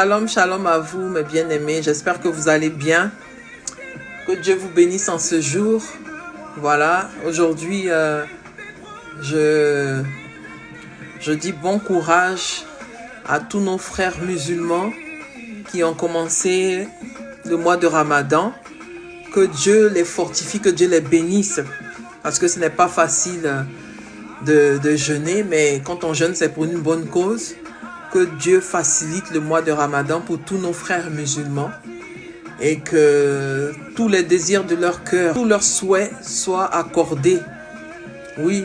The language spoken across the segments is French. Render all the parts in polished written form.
Shalom, shalom à vous, mes bien-aimés. J'espère que vous allez bien. Que Dieu vous bénisse en ce jour. Voilà, aujourd'hui, je dis bon courage à tous nos frères musulmans qui ont commencé le mois de Ramadan. Que Dieu les fortifie, que Dieu les bénisse. Parce que ce n'est pas facile de jeûner, mais quand on jeûne, c'est pour une bonne cause. Que Dieu facilite le mois de Ramadan pour tous nos frères musulmans et que tous les désirs de leur cœur, tous leurs souhaits soient accordés. Oui,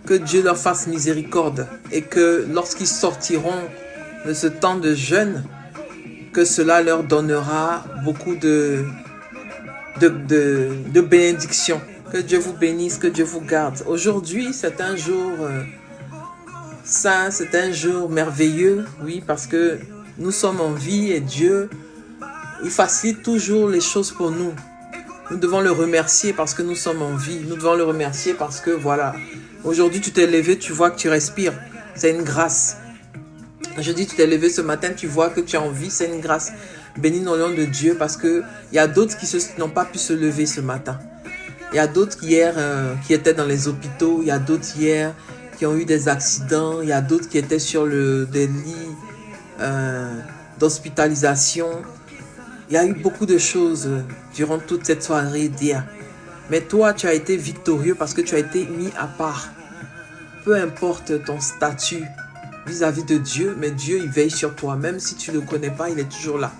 que Dieu leur fasse miséricorde et que lorsqu'ils sortiront de ce temps de jeûne, que cela leur donnera beaucoup de bénédictions. Que Dieu vous bénisse, que Dieu vous garde. Aujourd'hui, c'est un jour saint, c'est un jour merveilleux, oui, parce que nous sommes en vie et Dieu, il facilite toujours les choses pour nous. Nous devons le remercier parce que nous sommes en vie. Nous devons le remercier parce que, voilà, aujourd'hui tu t'es levé, tu vois que tu respires. C'est une grâce. Je dis, tu t'es levé ce matin, tu vois que tu es en vie, c'est une grâce. Bénis le nom de Dieu parce qu'il y a d'autres qui n'ont pas pu se lever ce matin. Il y a d'autres hier qui étaient dans les hôpitaux, il y a d'autres hier qui ont eu des accidents, il y a d'autres qui étaient sur des lits d'hospitalisation. Il y a eu beaucoup de choses durant toute cette soirée d'hier. Mais toi, tu as été victorieux parce que tu as été mis à part. Peu importe ton statut vis-à-vis de Dieu, mais Dieu, il veille sur toi. Même si tu ne le connais pas, il est toujours là.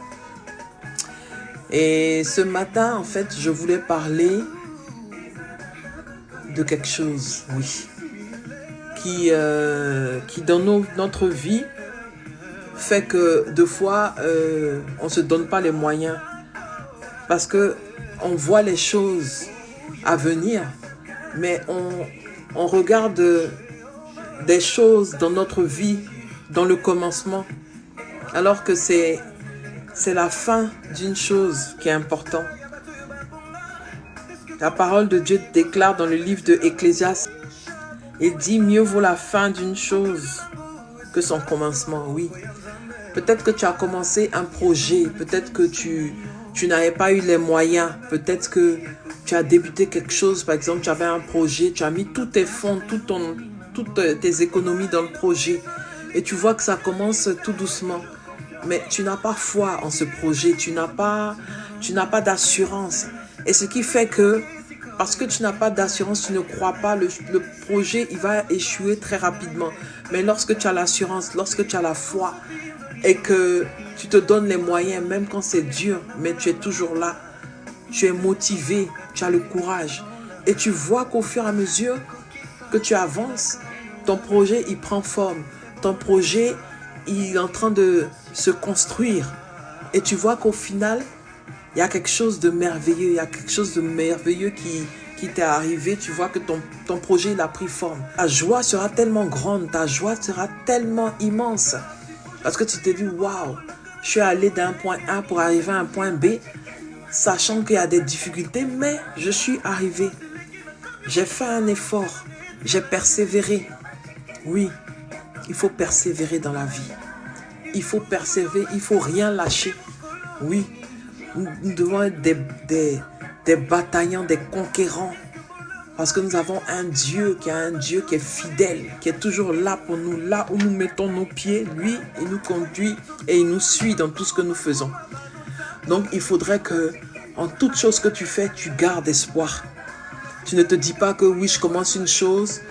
Et ce matin, en fait, je voulais parler de quelque chose, oui, qui dans notre vie fait que deux fois on ne se donne pas les moyens parce que on voit les choses à venir, mais on regarde des choses dans notre vie dans le commencement, alors que c'est la fin d'une chose qui est importante. La parole de Dieu déclare dans le livre de Ecclésiaste, il dit mieux vaut la fin d'une chose que son commencement. Oui, peut-être que tu as commencé un projet, peut-être que tu n'avais pas eu les moyens, peut-être que tu as débuté quelque chose, par exemple tu avais un projet, tu as mis tous tes fonds, toutes tes économies dans le projet et tu vois que ça commence tout doucement, mais tu n'as pas foi en ce projet, tu n'as pas d'assurance. Et ce qui fait que, parce que tu n'as pas d'assurance, tu ne crois pas, le projet, il va échouer très rapidement. Mais lorsque tu as l'assurance, lorsque tu as la foi, et que tu te donnes les moyens, même quand c'est dur, mais tu es toujours là, tu es motivé, tu as le courage. Et tu vois qu'au fur et à mesure que tu avances, ton projet, il prend forme. Ton projet, il est en train de se construire. Et tu vois qu'au final, il y a quelque chose de merveilleux, il y a quelque chose de merveilleux qui t'est arrivé. Tu vois que ton projet, il a pris forme. Ta joie sera tellement grande, ta joie sera tellement immense. Parce que tu te dis, waouh, je suis allé d'un point A pour arriver à un point B, sachant qu'il y a des difficultés, mais je suis arrivé. J'ai fait un effort, j'ai persévéré. Oui, il faut persévérer dans la vie. Il faut persévérer, il ne faut rien lâcher. Oui, nous devons être des bataillants, des conquérants. Parce que nous avons un Dieu qui est fidèle, qui est toujours là pour nous. Là où nous mettons nos pieds, lui, il nous conduit et il nous suit dans tout ce que nous faisons. Donc, il faudrait que, en toute chose que tu fais, tu gardes espoir. Tu ne te dis pas que oui, je commence une chose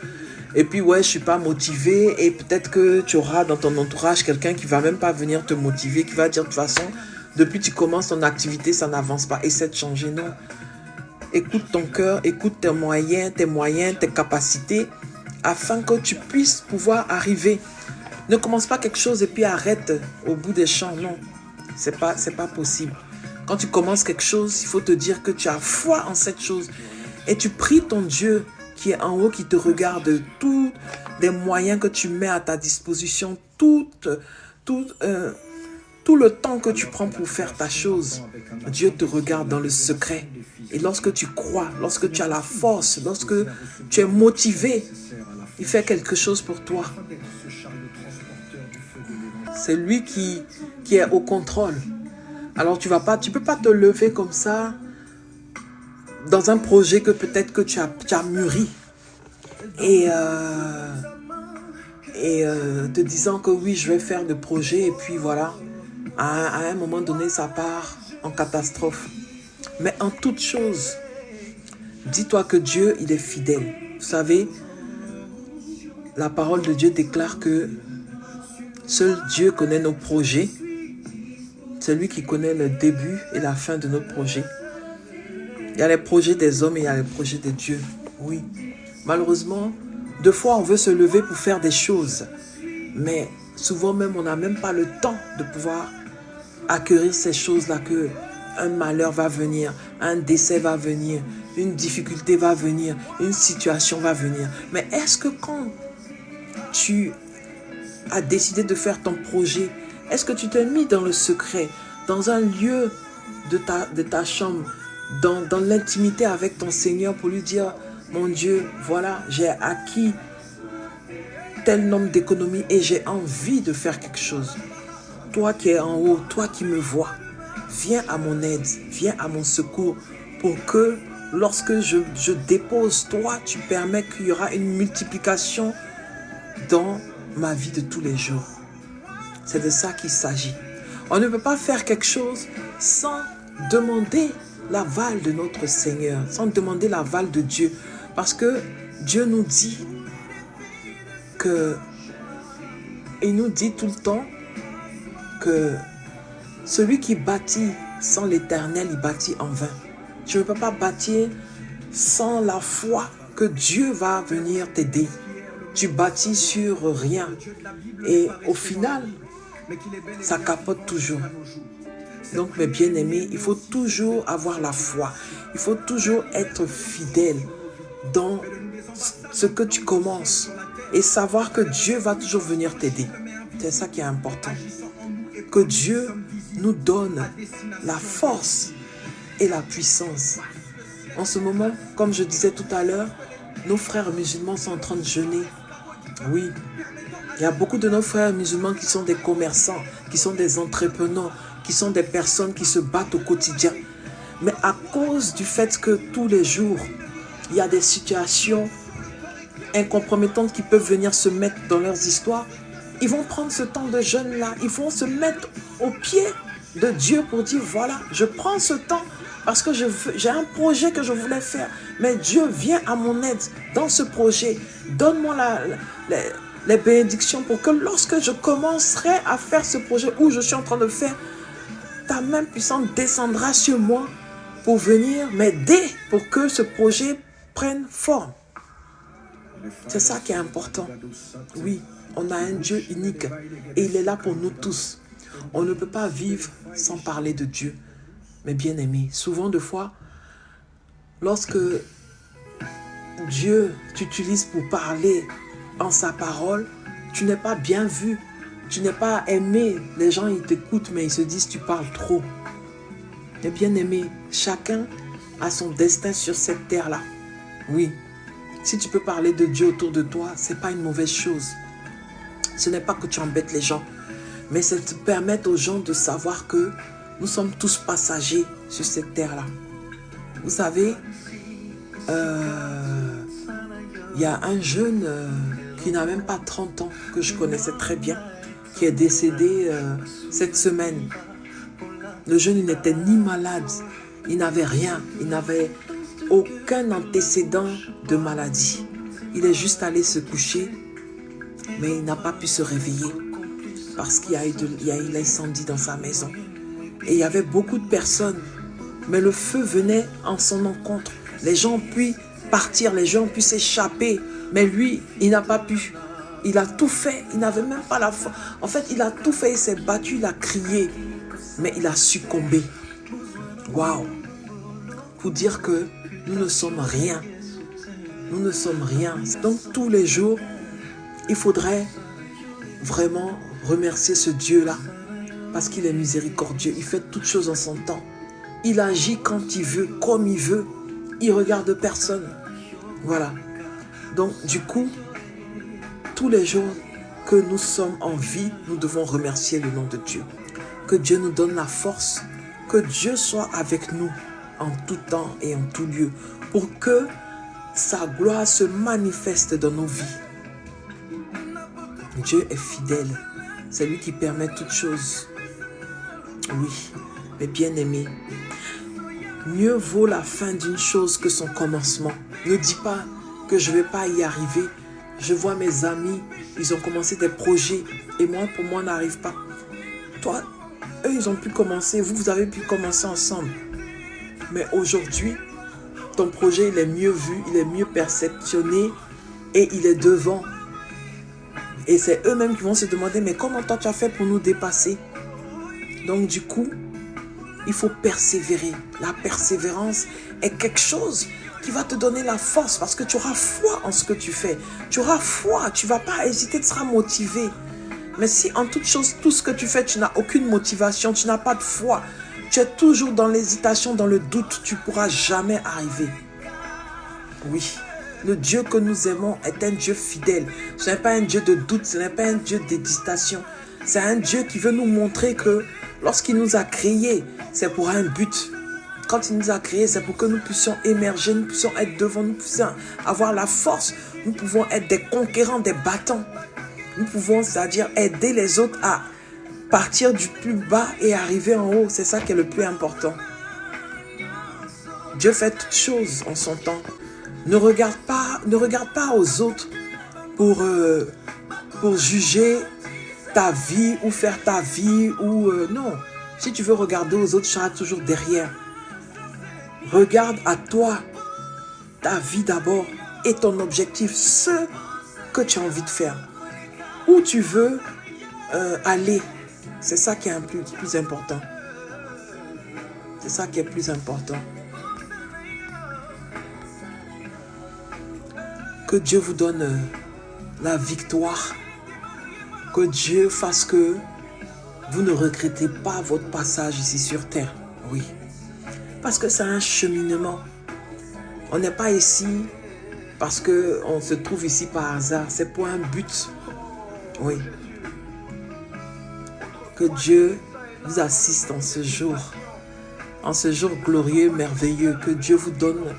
et puis ouais, je ne suis pas motivé et peut-être que tu auras dans ton entourage quelqu'un qui ne va même pas venir te motiver, qui va dire de toute façon, depuis que tu commences ton activité, ça n'avance pas. Essaie de changer, non. Écoute ton cœur, écoute tes moyens, tes capacités, afin que tu puisses pouvoir arriver. Ne commence pas quelque chose et puis arrête au bout des champs, non. C'est pas possible. Quand tu commences quelque chose, il faut te dire que tu as foi en cette chose. Et tu pries ton Dieu qui est en haut, qui te regarde, tous les moyens que tu mets à ta disposition, tout le temps que tu prends pour faire ta chose, Dieu te regarde dans le secret. Et lorsque tu crois, lorsque tu as la force, lorsque tu es motivé, il fait quelque chose pour toi. C'est lui qui qui est au contrôle. Alors tu peux pas te lever comme ça dans un projet que peut-être que tu as mûri et te disant que oui, je vais faire le projet et puis voilà, à un moment donné, ça part en catastrophe. Mais en toute chose, dis-toi que Dieu, il est fidèle. Vous savez, la parole de Dieu déclare que seul Dieu connaît nos projets. C'est lui qui connaît le début et la fin de nos projets. Il y a les projets des hommes et il y a les projets de Dieu. Oui. Malheureusement, deux fois on veut se lever pour faire des choses. Mais souvent même, on n'a même pas le temps de pouvoir acquérir ces choses-là, que un malheur va venir, un décès va venir, une difficulté va venir, une situation va venir. Mais est-ce que quand tu as décidé de faire ton projet, est-ce que tu t'es mis dans le secret, dans un lieu de ta chambre, dans l'intimité avec ton Seigneur pour lui dire, mon Dieu, voilà, j'ai acquis tel nombre d'économies et j'ai envie de faire quelque chose. Toi qui es en haut, toi qui me vois, viens à mon aide, viens à mon secours pour que lorsque je dépose, toi, tu permets qu'il y aura une multiplication dans ma vie de tous les jours. C'est de ça qu'il s'agit. On ne peut pas faire quelque chose sans demander l'aval de notre Seigneur, sans demander l'aval de Dieu. Parce que Dieu nous dit il nous dit tout le temps que celui qui bâtit sans l'Éternel, il bâtit en vain. Tu ne peux pas bâtir sans la foi que Dieu va venir t'aider. Tu bâtis sur rien. Et au final, ça capote toujours. Donc, mes bien-aimés, il faut toujours avoir la foi. Il faut toujours être fidèle dans ce que tu commences et savoir que Dieu va toujours venir t'aider. C'est ça qui est important. Que Dieu nous donne la force et la puissance. En ce moment, comme je disais tout à l'heure, nos frères musulmans sont en train de jeûner. Oui, il y a beaucoup de nos frères musulmans qui sont des commerçants, qui sont des entrepreneurs, qui sont des personnes qui se battent au quotidien. Mais à cause du fait que tous les jours, il y a des situations incompromettantes qui peuvent venir se mettre dans leurs histoires, ils vont prendre ce temps de jeûne-là, ils vont se mettre au pied de Dieu pour dire, voilà, je prends ce temps parce que j'ai un projet que je voulais faire. Mais Dieu vient à mon aide dans ce projet. Donne-moi les bénédictions pour que lorsque je commencerai à faire ce projet où je suis en train de faire, ta main puissante descendra sur moi pour venir m'aider pour que ce projet prenne forme. C'est ça qui est important. Oui, on a un Dieu unique et il est là pour nous tous. On ne peut pas vivre sans parler de Dieu. Mais bien aimé, souvent de fois, lorsque Dieu t'utilise pour parler en sa parole, tu n'es pas bien vu, tu n'es pas aimé. Les gens, ils t'écoutent, mais ils se disent, tu parles trop. Mais bien aimé, chacun a son destin sur cette terre-là. Oui, si tu peux parler de Dieu autour de toi, ce n'est pas une mauvaise chose. Ce n'est pas que tu embêtes les gens, mais c'est de permettre aux gens de savoir que nous sommes tous passagers sur cette terre-là. Vous savez, il y a un jeune qui n'a même pas 30 ans, que je connaissais très bien, qui est décédé cette semaine. Le jeune, il n'était ni malade, il n'avait rien, il n'avait aucun antécédent de maladie. Il est juste allé se coucher, mais il n'a pas pu se réveiller parce qu'il y a eu l'incendie dans sa maison. Et il y avait beaucoup de personnes, mais le feu venait en son encontre. Les gens ont pu partir, les gens ont pu s'échapper, mais lui, il n'a pas pu. Il a tout fait, il n'avait même pas la foi. En fait, il a tout fait, il s'est battu, il a crié, mais il a succombé. Waouh! Pour dire que nous ne sommes rien. Nous ne sommes rien. Donc, tous les jours, il faudrait vraiment remercier ce Dieu-là. Parce qu'il est miséricordieux. Il fait toutes choses en son temps. Il agit quand il veut, comme il veut. Il regarde personne. Voilà. Donc, du coup, tous les jours que nous sommes en vie, nous devons remercier le nom de Dieu. Que Dieu nous donne la force. Que Dieu soit avec nous en tout temps et en tout lieu. Pour que sa gloire se manifeste dans nos vies. Dieu est fidèle. C'est lui qui permet toutes choses. Oui, mes bien-aimés. Mieux vaut la fin d'une chose que son commencement. Ne dis pas que je ne vais pas y arriver. Je vois mes amis, ils ont commencé des projets et moi, pour moi, n'arrive pas. Toi, eux, ils ont pu commencer, vous avez pu commencer ensemble. Mais aujourd'hui, ton projet, il est mieux vu, il est mieux perceptionné et il est devant. Et c'est eux-mêmes qui vont se demander, mais comment toi tu as fait pour nous dépasser? Donc du coup, il faut persévérer. La persévérance est quelque chose qui va te donner la force parce que tu auras foi en ce que tu fais. Tu auras foi, tu ne vas pas hésiter, tu seras motivé. Mais si en toute chose, tout ce que tu fais, tu n'as aucune motivation, tu n'as pas de foi, tu es toujours dans l'hésitation, dans le doute, tu ne pourras jamais arriver. Oui, le Dieu que nous aimons est un Dieu fidèle. Ce n'est pas un Dieu de doute, ce n'est pas un Dieu d'hésitation. C'est un Dieu qui veut nous montrer que lorsqu'il nous a créés, c'est pour un but. Quand il nous a créés, c'est pour que nous puissions émerger, nous puissions être devant, nous puissions avoir la force. Nous pouvons être des conquérants, des battants. Nous pouvons, c'est-à-dire aider les autres à partir du plus bas et arriver en haut. C'est ça qui est le plus important. Dieu fait toutes choses en son temps. Ne regarde pas aux autres pour juger ta vie ou faire ta vie. Non, si tu veux regarder aux autres, tu seras toujours derrière. Regarde à toi, ta vie d'abord et ton objectif, ce que tu as envie de faire. Où tu veux aller. C'est ça qui est plus important. C'est ça qui est plus important. Que Dieu vous donne la victoire. Que Dieu fasse que vous ne regrettez pas votre passage ici sur terre. Oui. Parce que c'est un cheminement. On n'est pas ici parce qu'on se trouve ici par hasard. C'est pour un but. Oui. Que Dieu vous assiste en ce jour glorieux, merveilleux. Que Dieu vous donne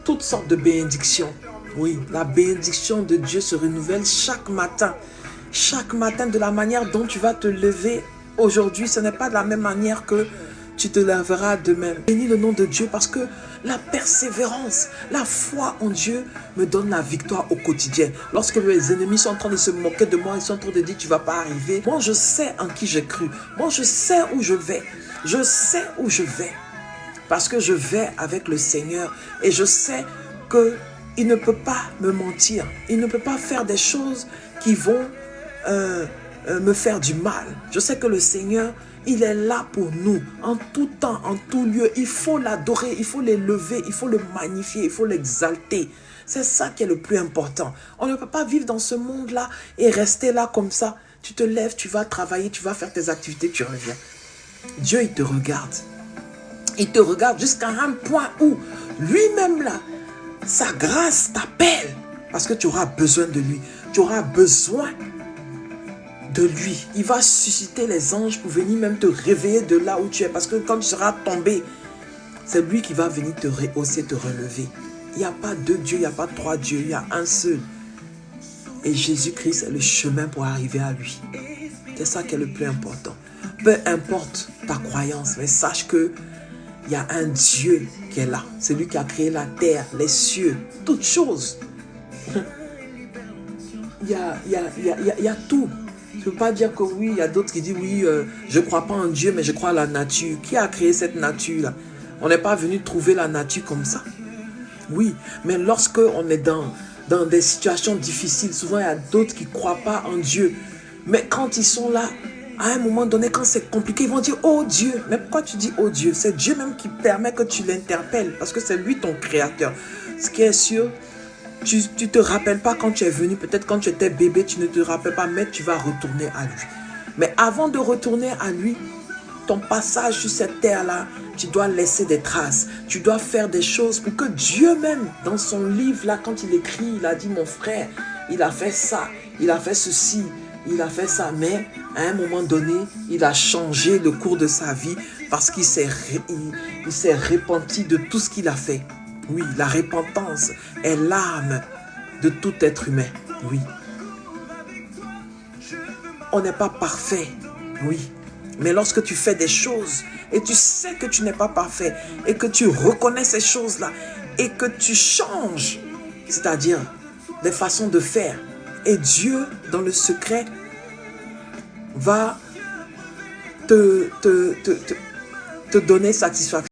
toutes sortes de bénédictions. Oui, la bénédiction de Dieu se renouvelle chaque matin. Chaque matin, de la manière dont tu vas te lever aujourd'hui, ce n'est pas de la même manière que tu te lèveras demain. Bénis le nom de Dieu parce que la persévérance, la foi en Dieu me donne la victoire au quotidien. Lorsque les ennemis sont en train de se moquer de moi, ils sont en train de dire tu ne vas pas arriver. Moi, je sais en qui j'ai cru. Moi, je sais où je vais. Je sais où je vais. Parce que je vais avec le Seigneur et je sais qu'il ne peut pas me mentir. Il ne peut pas faire des choses qui vont me faire du mal. Je sais que le Seigneur, il est là pour nous, en tout temps, en tout lieu. Il faut l'adorer, il faut l'élever, il faut le magnifier, il faut l'exalter. C'est ça qui est le plus important. On ne peut pas vivre dans ce monde-là et rester là comme ça. Tu te lèves, tu vas travailler, tu vas faire tes activités, tu reviens. Dieu, il te regarde. Il te regarde jusqu'à un point où lui-même là, sa grâce t'appelle. Parce que tu auras besoin de lui. Tu auras besoin de lui. Il va susciter les anges pour venir même te réveiller de là où tu es. Parce que quand tu seras tombé, c'est lui qui va venir te rehausser, te relever. Il n'y a pas deux dieux, il n'y a pas trois dieux, il y a un seul. Et Jésus-Christ est le chemin pour arriver à lui. C'est ça qui est le plus important. Peu importe ta croyance, mais sache que il y a un Dieu qui est là. C'est lui qui a créé la terre, les cieux, toutes choses. Il y a tout. Je ne peux pas dire que oui, il y a d'autres qui disent oui, je ne crois pas en Dieu, mais je crois à la nature. Qui a créé cette nature-là? On n'est pas venu trouver la nature comme ça. Oui, mais lorsque on est dans des situations difficiles, souvent il y a d'autres qui ne croient pas en Dieu. Mais quand ils sont là, à un moment donné, quand c'est compliqué, ils vont dire « Oh Dieu ». Mais pourquoi tu dis « Oh Dieu » ? C'est Dieu même qui permet que tu l'interpelles parce que c'est lui ton créateur. Ce qui est sûr, tu ne te rappelles pas quand tu es venu. Peut-être quand tu étais bébé, tu ne te rappelles pas, mais tu vas retourner à lui. Mais avant de retourner à lui, ton passage sur cette terre-là, tu dois laisser des traces. Tu dois faire des choses pour que Dieu même, dans son livre, là, quand il écrit, il a dit « Mon frère, il a fait ça, il a fait ceci ». il a fait ça, mais à un moment donné, il a changé le cours de sa vie parce qu'il s'est repenti de tout ce qu'il a fait. Oui, la repentance est l'âme de tout être humain. Oui. On n'est pas parfait. Oui. Mais lorsque tu fais des choses et tu sais que tu n'es pas parfait et que tu reconnais ces choses-là et que tu changes, c'est-à-dire des façons de faire, et Dieu, dans le secret, va te donner satisfaction.